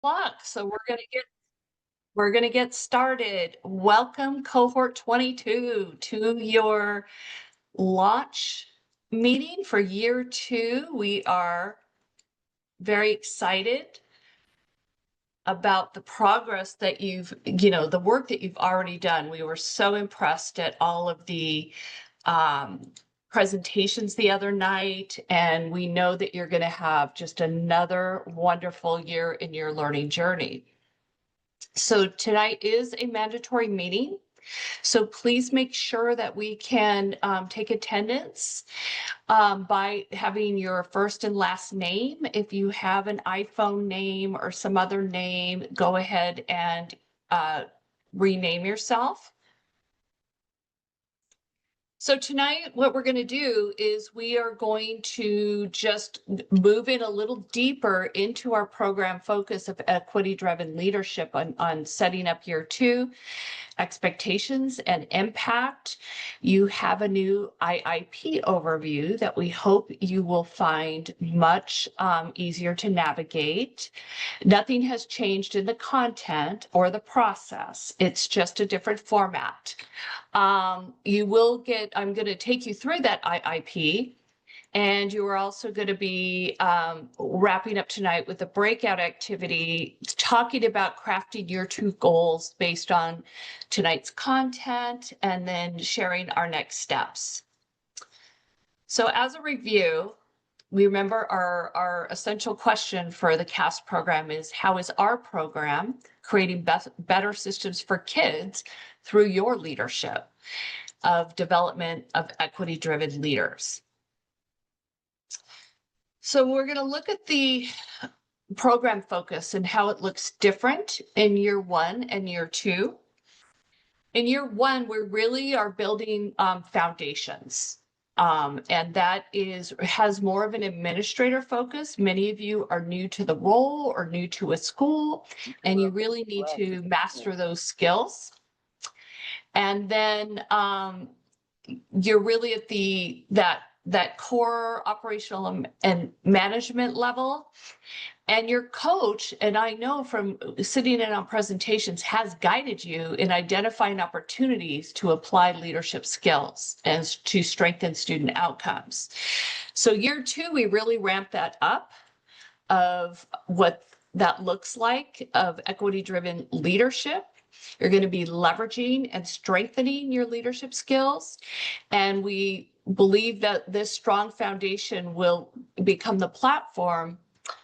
Luck. So we're gonna get started. Welcome cohort 22 to your launch meeting for year 2. We are very excited about the progress that the work that you've already done. We were so impressed at all of the presentations the other night, and we know that you're going to have just another wonderful year in your learning journey. So tonight is a mandatory meeting. So please make sure that we can take attendance by having your first and last name. If you have an iPhone name or some other name, go ahead and rename yourself. So tonight, what we're going to do is we are going to just move in a little deeper into our program focus of equity-driven leadership on setting up year 2. Expectations and impact. You have a new IIP overview that we hope you will find much easier to navigate. Nothing has changed in the content or the process. It's just a different format. I'm going to take you through that IIP. And you are also going to be wrapping up tonight with a breakout activity, talking about crafting your 2 goals based on tonight's content, and then sharing our next steps. So as a review, we remember our essential question for the CASC program is, how is our program creating better systems for kids through your leadership of development of equity-driven leaders? So we're going to look at the program focus and how it looks different in year 1 and year 2. In year 1, we really are building foundations. And that has more of an administrator focus. Many of you are new to the role or new to a school, and you really need to master those skills. And then you're really at that core operational and management level. And your coach, and I know from sitting in on presentations, has guided you in identifying opportunities to apply leadership skills and to strengthen student outcomes. So year 2, we really ramp that up of what that looks like of equity-driven leadership. You're going to be leveraging and strengthening your leadership skills. And we believe that this strong foundation will become the platform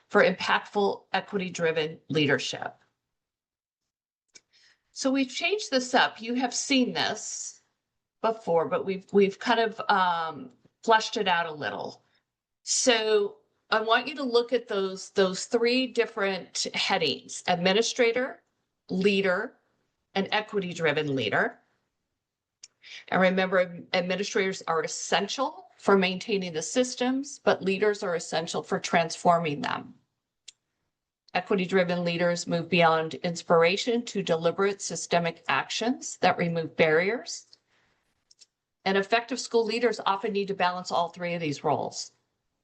for impactful equity-driven leadership. So we've changed this up. You have seen this before, but we've kind of fleshed it out a little. So I want you to look at those 3 different headings: administrator, leader, and equity-driven leader. And remember, administrators are essential for maintaining the systems, but leaders are essential for transforming them. Equity-driven leaders move beyond inspiration to deliberate systemic actions that remove barriers. And effective school leaders often need to balance all 3 of these roles.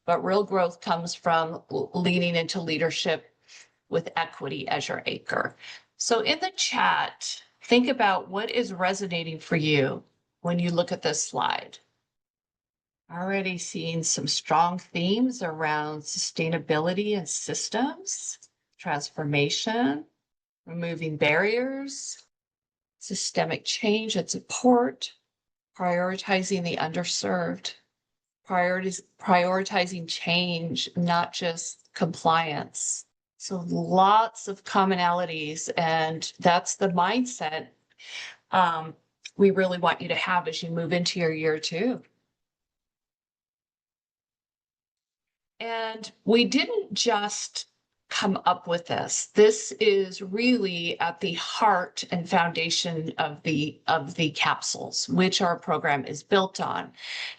But real growth comes from leaning into leadership with equity as your anchor. So in the chat, think about what is resonating for you when you look at this slide. Already seeing some strong themes around sustainability and systems, transformation, removing barriers, systemic change and support, prioritizing the underserved, prioritizing change, not just compliance. So lots of commonalities, and that's the mindset we really want you to have as you move into your year 2. And we didn't just come up with this. This is really at the heart and foundation of the capsules, which our program is built on.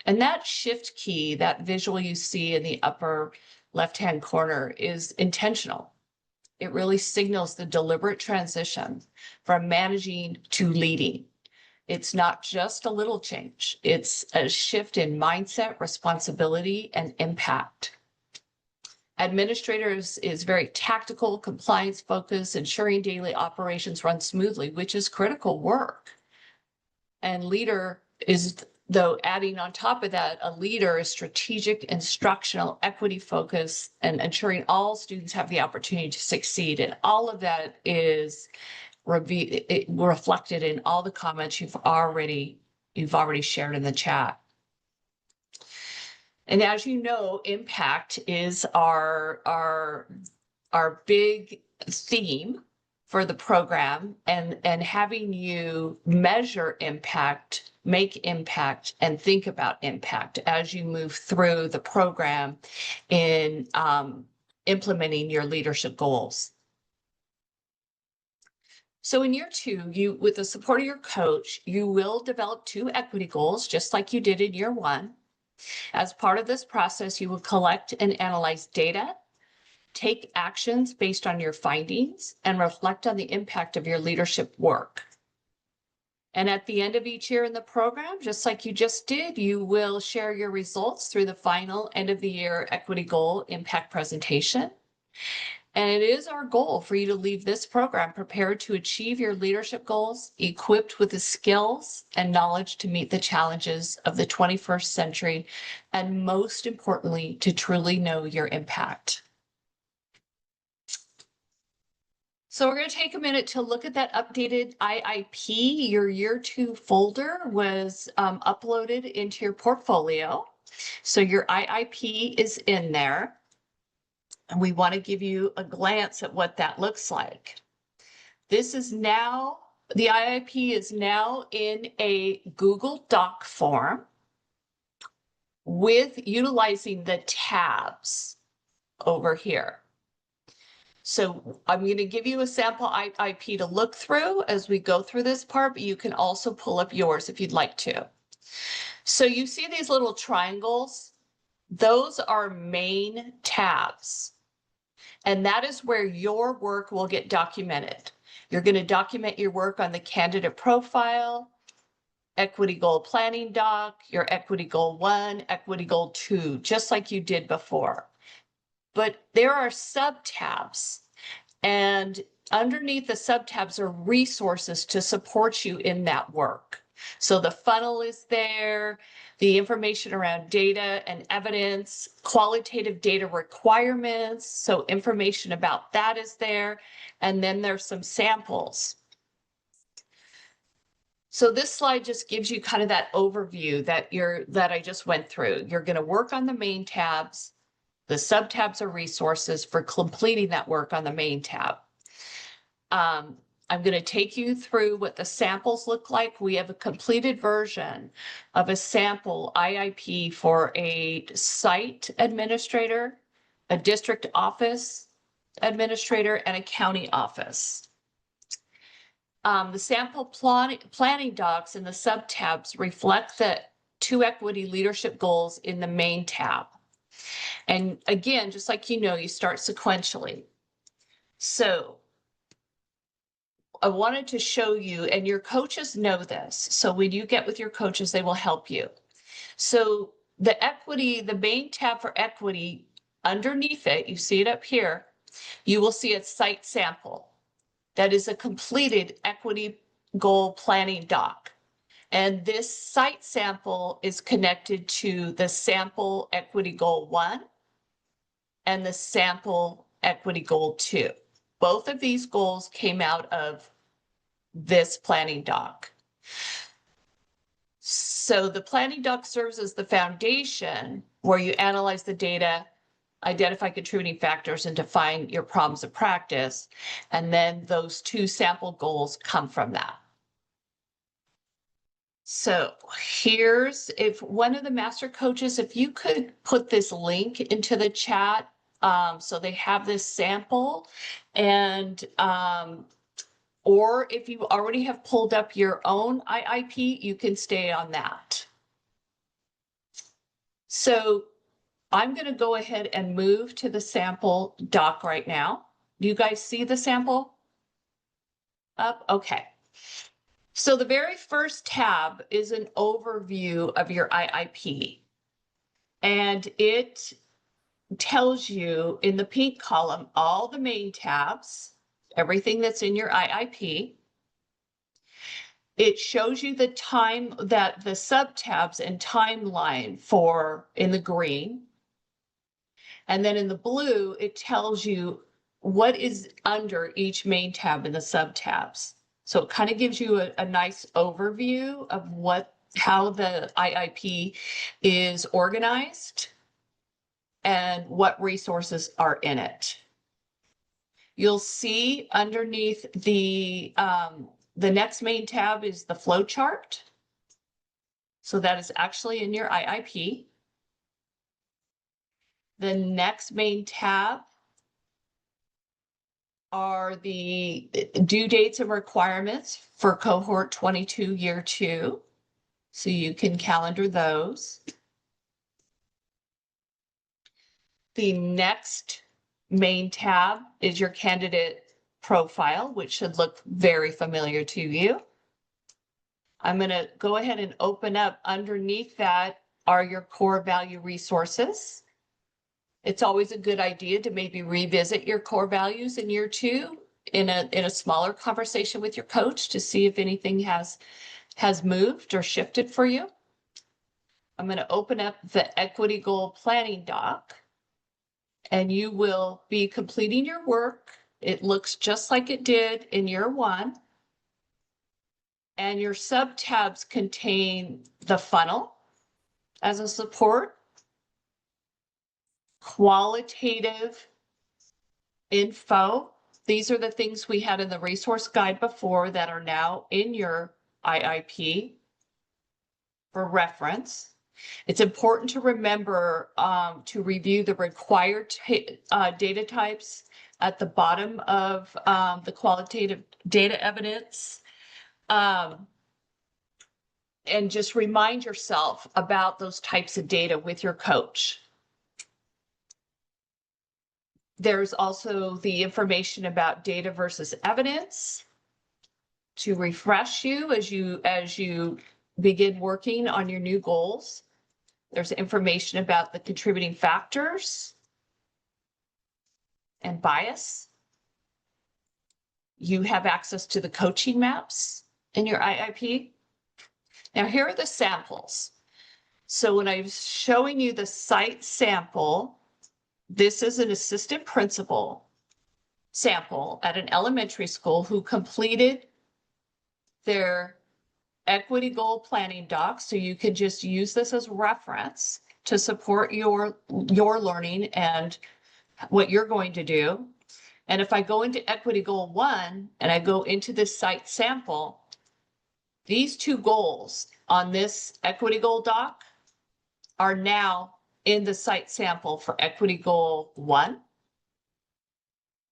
And that shift key, that visual you see in the upper left-hand corner, is intentional. It really signals the deliberate transition from managing to leading. It's not just a little change. It's a shift in mindset, responsibility, and impact. Administrators is very tactical, compliance focused, ensuring daily operations run smoothly, which is critical work. And leader is, though, adding on top of that, a leader is strategic, instructional, equity focused, and ensuring all students have the opportunity to succeed. And all of that is reflected in all the comments you've already shared in the chat. And as you know, impact is our big theme for the program, and having you measure impact, make impact, and think about impact as you move through the program in implementing your leadership goals. So in year 2, with the support of your coach, you will develop 2 equity goals, just like you did in year 1. As part of this process, you will collect and analyze data, take actions based on your findings, and reflect on the impact of your leadership work. And at the end of each year in the program, just like you just did, you will share your results through the final end of the year equity goal impact presentation. And it is our goal for you to leave this program prepared to achieve your leadership goals, equipped with the skills and knowledge to meet the challenges of the 21st century, and most importantly, to truly know your impact. So we're going to take a minute to look at that updated IIP. Your year 2 folder was uploaded into your portfolio. So your IIP is in there. And we want to give you a glance at what that looks like. This is now, the IIP is now in a Google Doc form with utilizing the tabs over here. So I'm going to give you a sample IIP to look through as we go through this part, but you can also pull up yours if you'd like to. So you see these little triangles? Those are main tabs. And that is where your work will get documented. You're going to document your work on the candidate profile, equity goal planning doc, your equity goal 1, equity goal 2, just like you did before. But there are sub-tabs, and underneath the sub-tabs are resources to support you in that work. So the funnel is there, the information around data and evidence, qualitative data requirements, so information about that is there, and then there's some samples. So this slide just gives you kind of that overview that I just went through. You're going to work on the main tabs. The sub-tabs are resources for completing that work on the main tab. I'm going to take you through what the samples look like. We have a completed version of a sample IIP for a site administrator, a district office administrator, and a county office. The sample planning docs and the sub-tabs reflect the 2 equity leadership goals in the main tab. And again, just like you know, you start sequentially. So I wanted to show you, and your coaches know this. So when you get with your coaches, they will help you. So the equity, the main tab for equity, underneath it, you see it up here, you will see a site sample. That is a completed equity goal planning doc. And this site sample is connected to the sample equity goal 1 and the sample equity goal 2. Both of these goals came out of this planning doc. So the planning doc serves as the foundation where you analyze the data, identify contributing factors, and define your problems of practice. And then those 2 sample goals come from that. So here's, if one of the master coaches, if you could put this link into the chat, so they have this sample, and or if you already have pulled up your own IIP, you can stay on that. So I'm going to go ahead and move to the sample doc right now. Do you guys see the sample up? Okay. So the very first tab is an overview of your IIP. And it tells you in the pink column all the main tabs, everything that's in your IIP. It shows you the time that the subtabs and timeline for in the green. And then in the blue, it tells you what is under each main tab in the subtabs. So it kind of gives you a nice overview of how the IIP is organized and what resources are in it. You'll see underneath the next main tab is the flow chart. So that is actually in your IIP. The next main tab are the due dates and requirements for cohort 22 year 2. So you can calendar those. The next main tab is your candidate profile, which should look very familiar to you. I'm going to go ahead and open up. Underneath that are your core value resources. It's always a good idea to maybe revisit your core values in year 2 in a smaller conversation with your coach to see if anything has moved or shifted for you. I'm going to open up the equity goal planning doc, and you will be completing your work. It looks just like it did in year 1. And your sub-tabs contain the funnel as a support, qualitative info. These are the things we had in the resource guide before that are now in your IIP for reference. It's important to remember to review the required data types at the bottom of the qualitative data evidence. And just remind yourself about those types of data with your coach. There's also the information about data versus evidence to refresh you as you begin working on your new goals. There's information about the contributing factors and bias. You have access to the coaching maps in your IIP. Now, here are the samples. So when I was showing you the site sample, this is an assistant principal sample at an elementary school who completed their equity goal planning doc. So you can just use this as reference to support your learning and what you're going to do. And if I go into equity goal 1 and I go into this site sample, these 2 goals on this equity goal doc are now in the site sample for equity goal 1,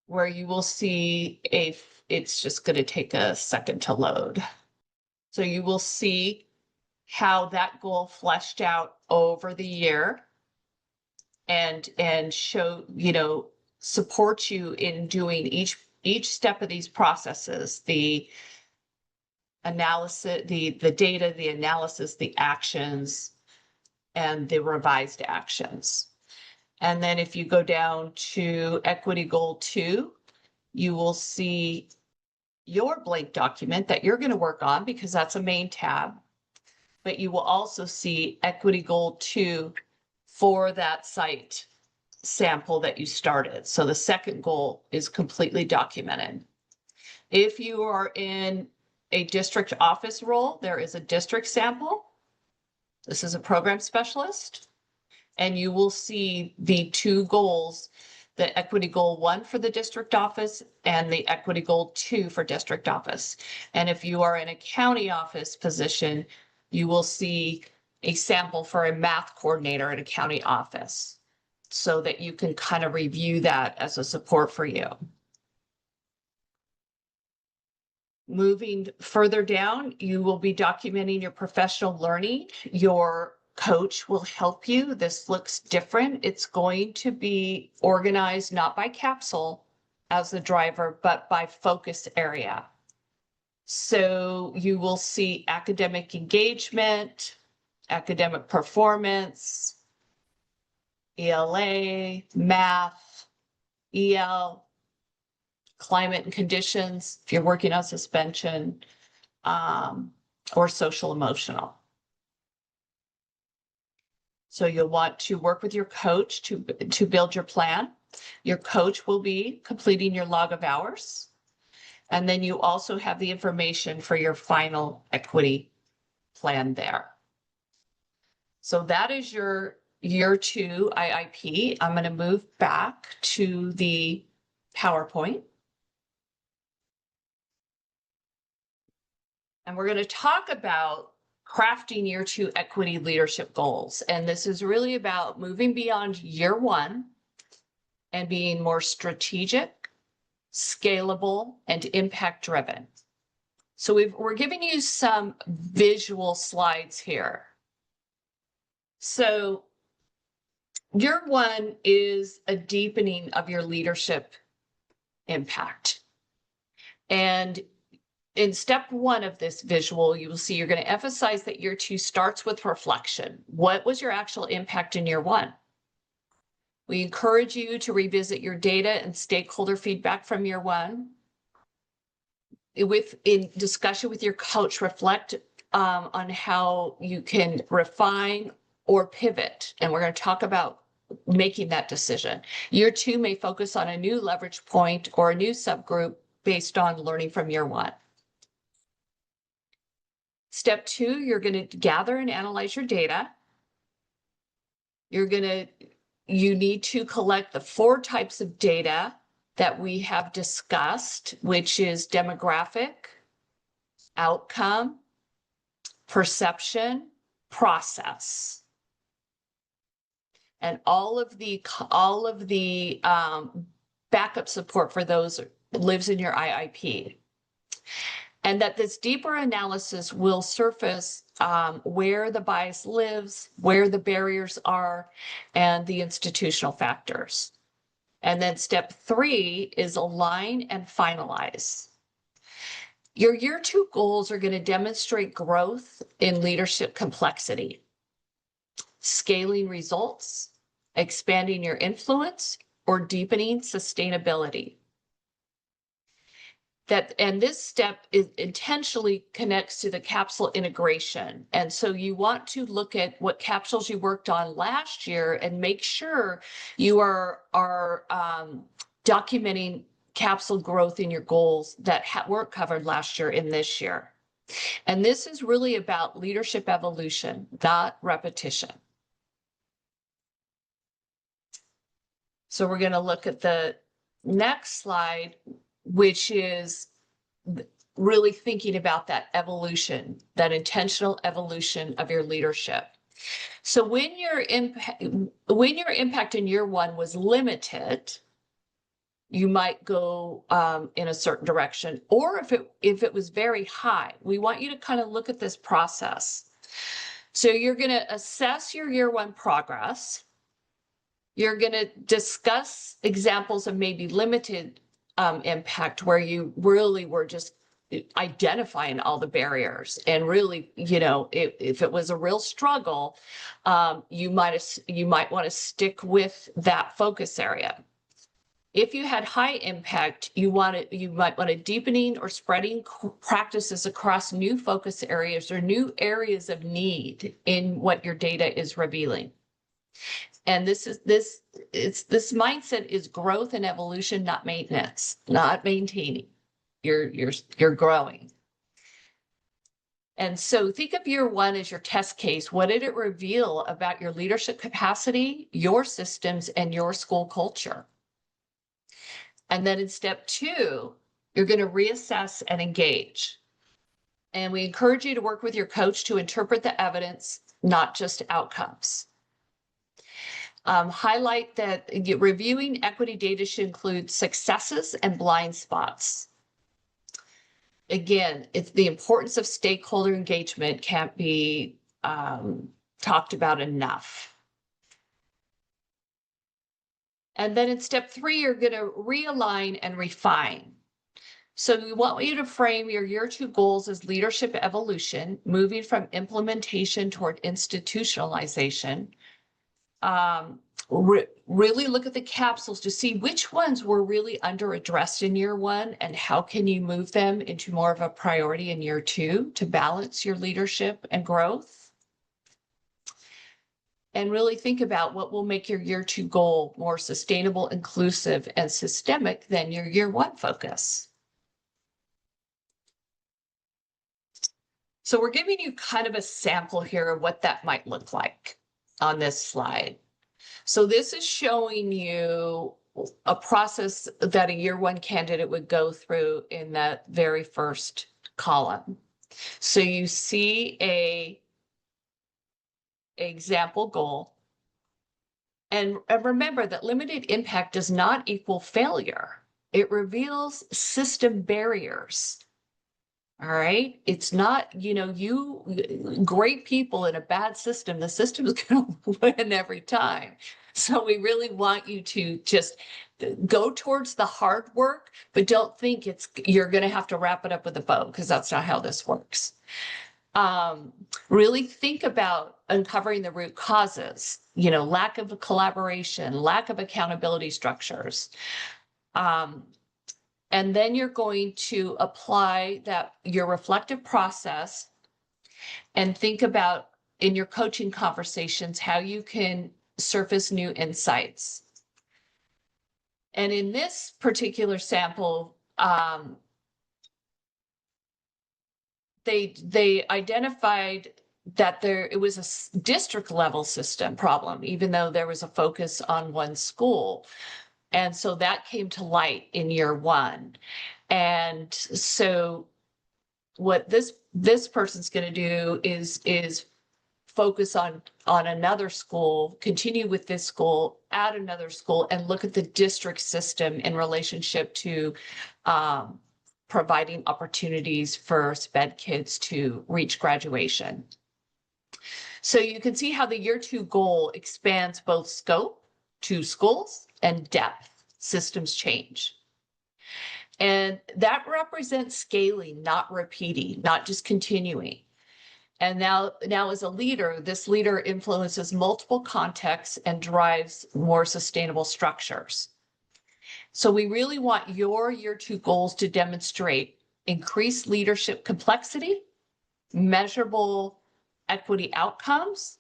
where you will see it's just going to take a second to load. So you will see how that goal fleshed out over the year and show, support you in doing each step of these processes, the analysis, the data, the analysis, the actions, and the revised actions. And then if you go down to equity goal 2, you will see your blank document that you're going to work on because that's a main tab. But you will also see equity goal 2 for that site sample that you started. So the second goal is completely documented. If you are in a district office role, there is a district sample. This is a program specialist, and you will see the 2 goals, the equity goal 1 for the district office and the equity goal 2 for district office. And if you are in a county office position, you will see a sample for a math coordinator at a county office so that you can kind of review that as a support for you. Moving further down, you will be documenting your professional learning. Your coach will help you. This looks different. It's going to be organized not by capsule as the driver, but by focus area. So you will see academic engagement, academic performance, ELA, math, EL, climate and conditions, if you're working on suspension, or social emotional. So you'll want to work with your coach to build your plan. Your coach will be completing your log of hours. And then you also have the information for your final equity plan there. So that is your year 2 IIP. I'm going to move back to the PowerPoint. And we're going to talk about crafting year 2 equity leadership goals. And this is really about moving beyond year 1 and being more strategic, scalable, and impact driven. So we're giving you some visual slides here. So year 1 is a deepening of your leadership impact. And in step 1 of this visual, you will see you're going to emphasize that year 2 starts with reflection. What was your actual impact in year 1? We encourage you to revisit your data and stakeholder feedback from year 1. In discussion with your coach, reflect on how you can refine or pivot. And we're going to talk about making that decision. Year 2 may focus on a new leverage point or a new subgroup based on learning from year 1. Step 2, you're going to gather and analyze your data. You need to collect the 4 types of data that we have discussed, which is demographic, outcome, perception, process. And all of the backup support for those lives in your IIP. And that this deeper analysis will surface where the bias lives, where the barriers are, and the institutional factors. And then step 3 is align and finalize. Your year 2 goals are going to demonstrate growth in leadership complexity, scaling results, expanding your influence, or deepening sustainability. And this step intentionally connects to the capsule integration. And so you want to look at what capsules you worked on last year and make sure you are documenting capsule growth in your goals that weren't covered last year in this year. And this is really about leadership evolution, not repetition. So we're going to look at the next slide, which is really thinking about that evolution, that intentional evolution of your leadership. So when your impact in year 1 was limited, you might go in a certain direction, or if it was very high, we want you to kind of look at this process. So you're going to assess your year 1 progress. You're going to discuss examples of maybe limited impact where you really were just identifying all the barriers, and really, if it was a real struggle, you might want to stick with that focus area. If you had high impact, you might want to deepening or spreading practices across new focus areas or new areas of need in what your data is revealing. And this mindset is growth and evolution, not maintenance, not maintaining. You're growing. And so think of year 1 as your test case. What did it reveal about your leadership capacity, your systems, and your school culture? And then in step 2, you're going to reassess and engage. And we encourage you to work with your coach to interpret the evidence, not just outcomes. Highlight that reviewing equity data should include successes and blind spots. Again, it's the importance of stakeholder engagement can't be talked about enough. And then in step 3, you're going to realign and refine. So we want you to frame your year 2 goals as leadership evolution, moving from implementation toward institutionalization. really look at the capsules to see which ones were really under addressed in year one and how can you move them into more of a priority in year two to balance your leadership and growth. And really think about what will make your year two goal more sustainable, inclusive, and systemic than your year one focus. So we're giving you kind of a sample here of what that might look like on this slide. So this is showing you a process that a year one candidate would go through in that very first column. So you see a example goal. And remember that limited impact does not equal failure. It reveals system barriers. All right. It's not, great people in a bad system, the system is going to win every time. So we really want you to just go towards the hard work, but don't think you're going to have to wrap it up with a bow, because that's not how this works. Really think about uncovering the root causes, lack of collaboration, lack of accountability structures. And then you're going to apply your reflective process and think about in your coaching conversations how you can surface new insights. And in this particular sample, they identified that it was a district level system problem, even though there was a focus on one school. And so that came to light in year one. And so what this person's going to do is focus on another school, continue with this school, add another school, and look at the district system in relationship to providing opportunities for SPED kids to reach graduation. So you can see how the year two goal expands both scope to schools and depth, systems change. And that represents scaling, not repeating, not just continuing. And now as a leader, this leader influences multiple contexts and drives more sustainable structures. So we really want your year two goals to demonstrate increased leadership complexity, measurable equity outcomes,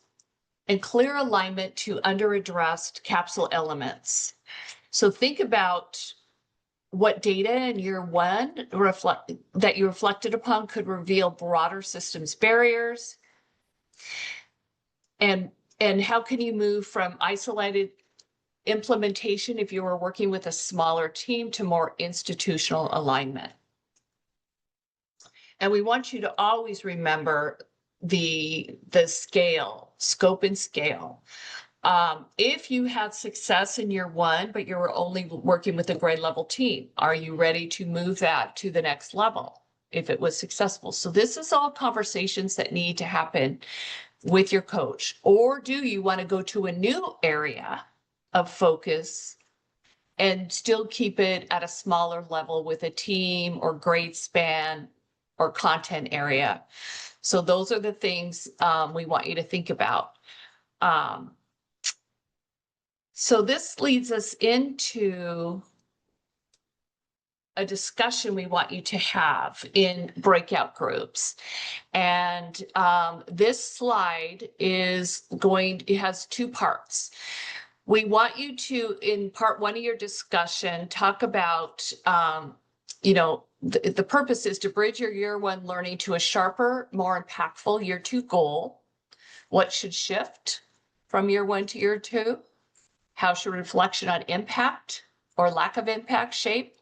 and clear alignment to under-addressed capsule elements. So think about what data in year one that you reflected upon could reveal broader systems barriers, and how can you move from isolated implementation if you were working with a smaller team to more institutional alignment. And we want you to always remember the scope and scale. If you had success in year one, but you were only working with a grade level team, are you ready to move that to the next level if it was successful? So this is all conversations that need to happen with your coach. Or do you want to go to a new area of focus and still keep it at a smaller level with a team or grade span or content area? So those are the things we want you to think about. So this leads us into a discussion we want you to have in breakout groups. And this slide it has two parts. We want you to, in part one of your discussion, talk about, the purpose is to bridge your year one learning to a sharper, more impactful year two goal. What should shift from year one to year two? How should reflection on impact or lack of impact shape?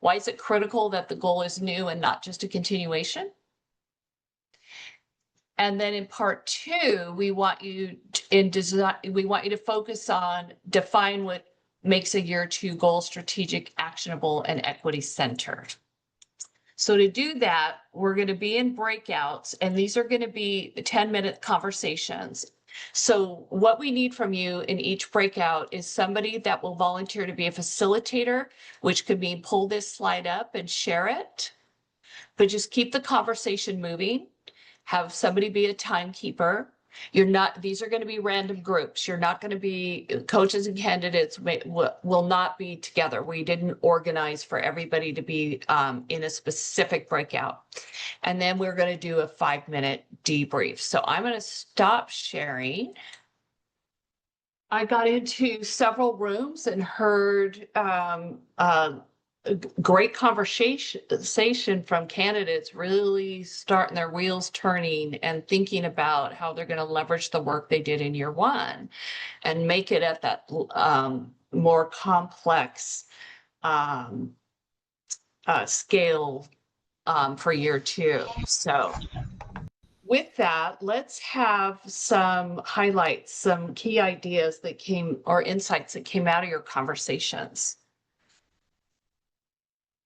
Why is it critical that the goal is new and not just a continuation? And then in part two, we want you to focus on define what makes a year two goal strategic, actionable, and equity centered. So to do that, we're going to be in breakouts, and these are going to be 10-minute conversations. So what we need from you in each breakout is somebody that will volunteer to be a facilitator, which could mean pull this slide up and share it, but just keep the conversation moving. Have somebody be a timekeeper. These are going to be random groups. You're not going to be, coaches and candidates will not be together. We didn't organize for everybody to be in a specific breakout. And then we're going to do a 5-minute debrief. So I'm going to stop sharing. I got into several rooms and heard a great conversation from candidates really starting their wheels turning and thinking about how they're going to leverage the work they did in year one and make it at that more complex scale for year two. So with that, let's have some highlights, some key ideas that came or insights that came out of your conversations.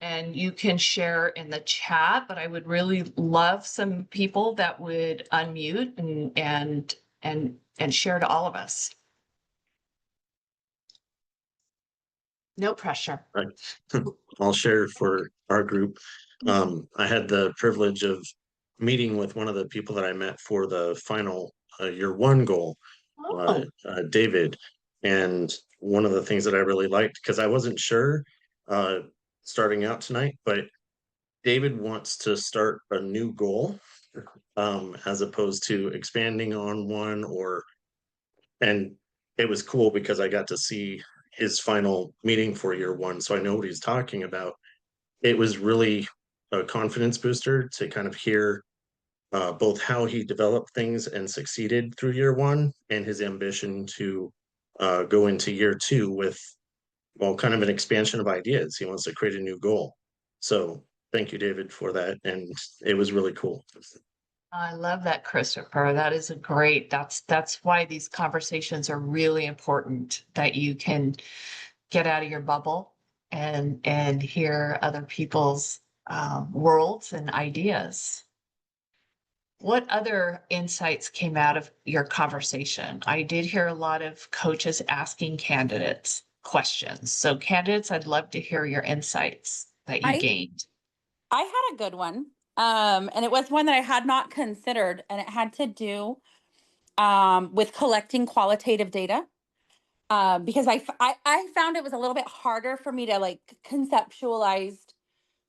And you can share in the chat, but I would really love some people that would unmute and share to all of us. No pressure. Right. I'll share for our group. I had the privilege of meeting with one of the people that I met for the final year one goal, David. And one of the things that I really liked, because I wasn't sure starting out tonight, but David wants to start a new goal as opposed to expanding on one and it was cool because I got to see his final meeting for year one. So I know what he's talking about. It was really a confidence booster to kind of hear both how he developed things and succeeded through year one and his ambition to go into year two with, well, kind of an expansion of ideas. He wants to create a new goal. So thank you, David, for that. And it was really cool. I love that, Christopher. That is that's why these conversations are really important, that you can get out of your bubble and hear other people's worlds and ideas. What other insights came out of your conversation? I did hear a lot of coaches asking candidates questions. So candidates, I'd love to hear your insights that you gained. I had a good one. And it was one that I had not considered, and it had to do with collecting qualitative data. Because I found it was a little bit harder for me to like conceptualize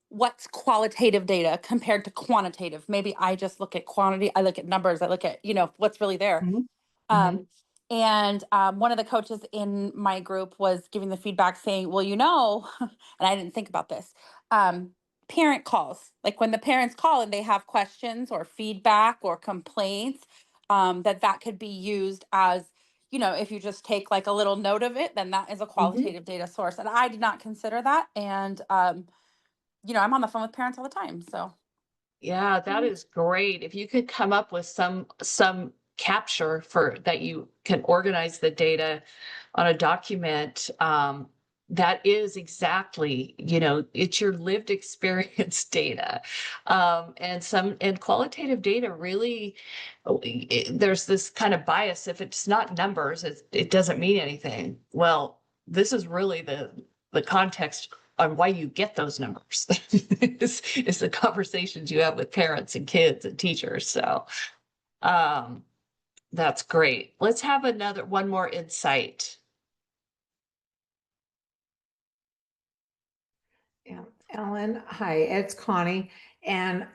what's qualitative data compared to quantitative. Maybe I just look at quantity, I look at numbers, I look at, what's really there. Mhm. And one of the coaches in my group was giving the feedback saying, well, and I didn't think about this, parent calls, like when the parents call and they have questions or feedback or complaints, that could be used as, if you just take like a little note of it, then that is a qualitative data source. And I did not consider that. And, I'm on the phone with parents all the time. So Yeah, that is great. If you could come up with some capture for that, you can organize the data on a document, that is exactly, it's your lived experience data. And qualitative data really, there's this kind of bias. If it's not numbers, it doesn't mean anything. Well, this is really the context on why you get those numbers is the conversations you have with parents and kids and teachers. So that's great. Let's have one more insight. Yeah, Ellen, hi, it's Connie. And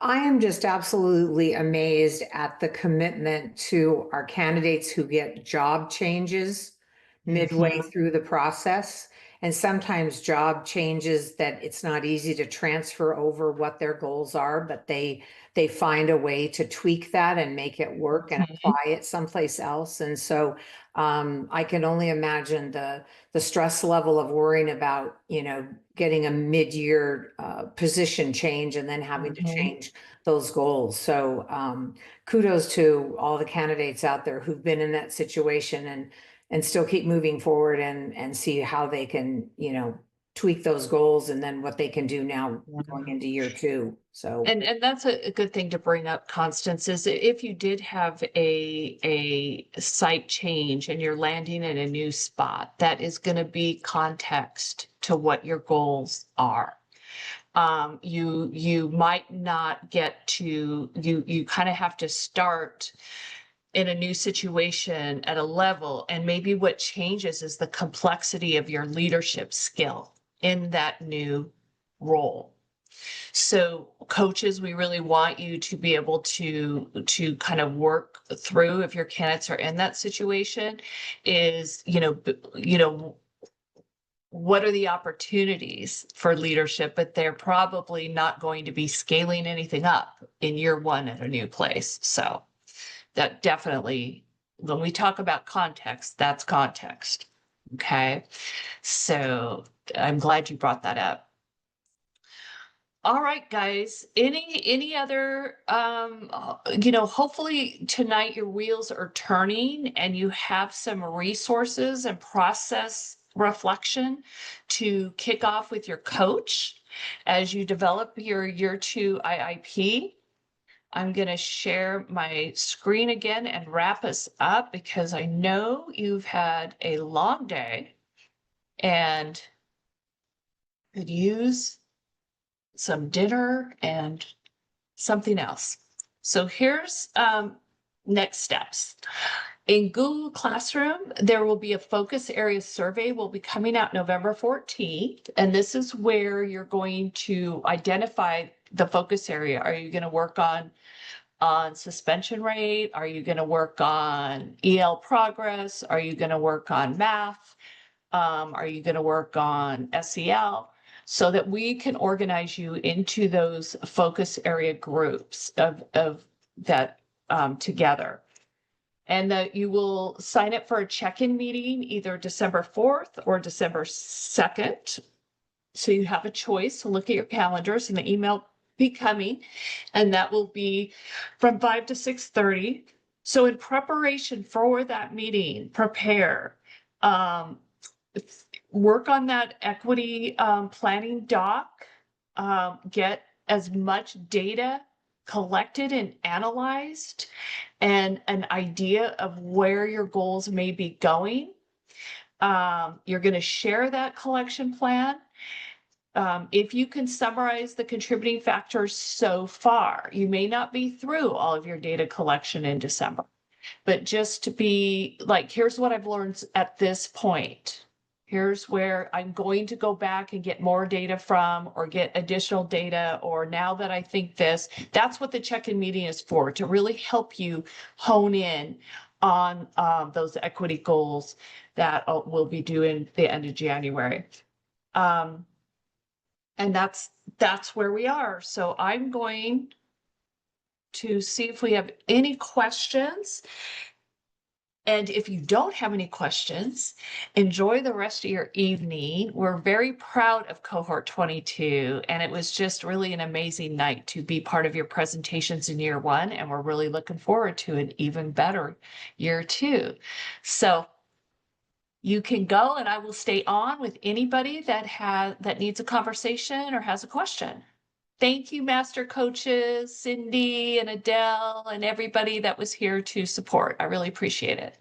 I am just absolutely amazed at the commitment to our candidates who get job changes midway through the process. And sometimes job changes that it's not easy to transfer over what their goals are, but they find a way to tweak that and make it work and apply it someplace else. And so I can only imagine the stress level of worrying about, getting a mid-year position change and then having to change those goals. So kudos to all the candidates out there who've been in that situation and still keep moving forward and see how they can, tweak those goals and then what they can do now going into year two. So and that's a good thing to bring up, Constance, is if you did have a site change and you're landing in a new spot, that is going to be context to what your goals are. You might not get to, you kind of have to start in a new situation at a level, and maybe what changes is the complexity of your leadership skill in that new role. So coaches, we really want you to be able to kind of work through, if your candidates are in that situation, is, what are the opportunities for leadership, but they're probably not going to be scaling anything up in year one at a new place. So that definitely, when we talk about context, that's context. Okay. So I'm glad you brought that up. All right, guys, any other, hopefully tonight your wheels are turning and you have some resources and process reflection to kick off with your coach as you develop your year 2 IIP. I'm going to share my screen again and wrap us up because I know you've had a long day and could use some dinner and something else. So here's next steps. In Google Classroom, there will be a focus area survey will be coming out November 14th. And this is where you're going to identify the focus area. Are you going to work on suspension rate? Are you going to work on EL progress? Are you going to work on math? Are you going to work on SEL? So that we can organize you into those focus area groups of that together. And that you will sign up for a check-in meeting either December 4th or December 2nd. So you have a choice to look at your calendars, and the email be coming, and that will be from 5 to 6:30. So in preparation for that meeting, prepare. Work on that equity planning doc, get as much data collected and analyzed and an idea of where your goals may be going. You're going to share that collection plan. If you can summarize the contributing factors so far, you may not be through all of your data collection in December, but just to be like, here's what I've learned at this point. Here's where I'm going to go back and get more data from, or get additional data, or now that I think this, that's what the check-in meeting is for, to really help you hone in on those equity goals that will be due in the end of January. And that's where we are. So I'm going to see if we have any questions. And if you don't have any questions, enjoy the rest of your evening. We're very proud of cohort 22, and it was just really an amazing night to be part of your presentations in year 1, and we're really looking forward to an even better year 2. So you can go, and I will stay on with anybody that needs a conversation or has a question. Thank you, master coaches, Cindy and Adele, and everybody that was here to support. I really appreciate it.